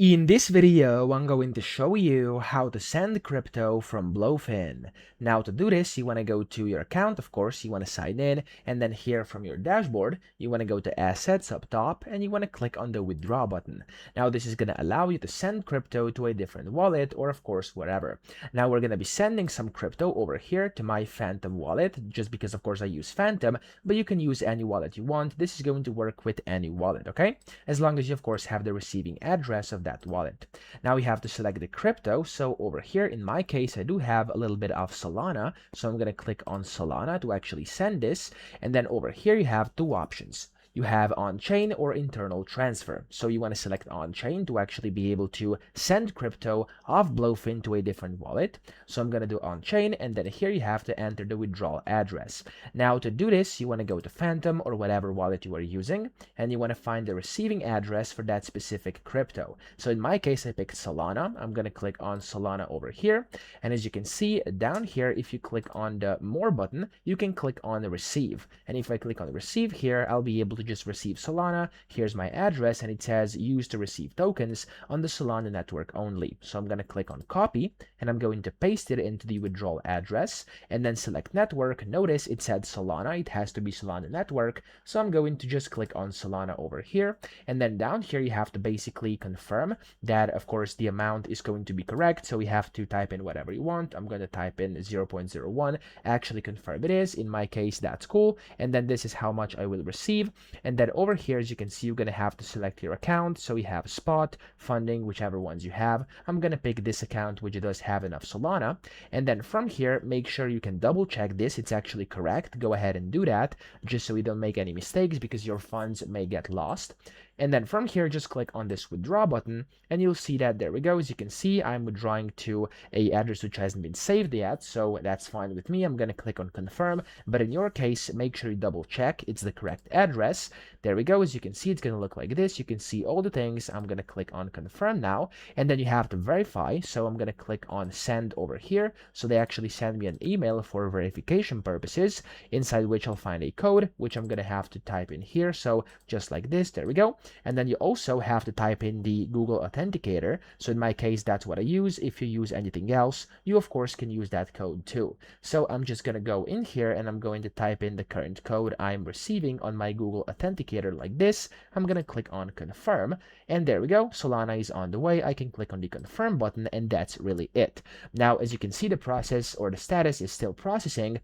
In this video, I'm going to show you how to send crypto from BloFin. Now to do this, you want to go to your account, of course, you want to sign in, and then here from your dashboard, you want to go to Assets up top, and you want to click on the Withdraw button. Now this is going to allow you to send crypto to a different wallet, or of course, wherever. Now we're going to be sending some crypto over here to my Phantom wallet, just because of course I use Phantom, but you can use any wallet you want. This is going to work with any wallet, okay? As long as you of course have the receiving address of that wallet. Now we have to select the crypto. So over here, in my case, I do have a little bit of Solana. So I'm going to click on Solana to actually send this. And then over here, you have two options. You have on-chain or internal transfer. So you want to select on-chain to actually be able to send crypto off BloFin to a different wallet. So I'm going to do on-chain, and then here you have to enter the withdrawal address. Now to do this, you want to go to Phantom or whatever wallet you are using, and you want to find the receiving address for that specific crypto. So in my case, I picked Solana. I'm going to click on Solana over here. And as you can see down here, if you click on the More button, you can click on the Receive. And if I click on Receive here, I'll be able to just receive Solana. Here's my address, and it says use to receive tokens on the Solana network only. So I'm going to click on Copy, and I'm going to paste it into the withdrawal address, and then select Network. Notice it said Solana. It has to be Solana network. So I'm going to just click on Solana over here, and then down here you have to basically confirm that of course the amount is going to be correct. So we have to type in whatever you want. I'm going to type in 0.01, actually confirm it is. In my case, that's cool. And then this is how much I will receive. And then over here, as you can see, you're going to have to select your account. So we have spot, funding, whichever ones you have. I'm going to pick this account, which does have enough Solana. And then from here, make sure you can double check this. It's actually correct. Go ahead and do that just so we don't make any mistakes, because your funds may get lost. And then from here, just click on this withdraw button, and you'll see that there we go. As you can see, I'm withdrawing to a address which hasn't been saved yet, so that's fine with me. I'm going to click on confirm, but in your case, make sure you double check it's the correct address. There we go. As you can see, it's going to look like this. You can see all the things. I'm going to click on confirm now, and then you have to verify. So I'm going to click on send over here. So they actually send me an email for verification purposes, inside which I'll find a code, which I'm going to have to type in here. So just like this, there we go. And then you also have to type in the Google Authenticator. So in my case, that's what I use. If you use anything else, you of course can use that code too. So I'm just going to go in here, and I'm going to type in the current code I'm receiving on my Google Authenticator like this. I'm going to click on confirm, and there we go. Solana is on the way. I can click on the confirm button, and that's really it. Now, as you can see, the process or the status is still processing.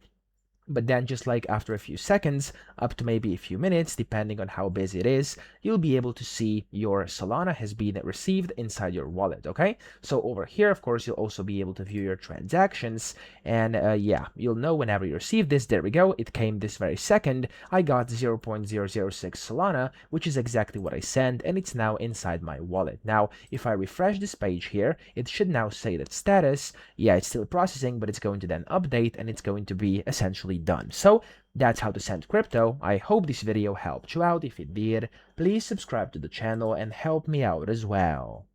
But then just like after a few seconds, up to maybe a few minutes, depending on how busy it is, you'll be able to see your Solana has been received inside your wallet, okay? So over here, of course, you'll also be able to view your transactions. And yeah, you'll know whenever you receive this. There we go. It came this very second. I got 0.006 Solana, which is exactly what I sent, and it's now inside my wallet. Now, if I refresh this page here, it should now say that status, yeah, it's still processing, but it's going to then update, and it's going to be essentially done. So that's how to send crypto. I hope this video helped you out. If it did, please subscribe to the channel and help me out as well.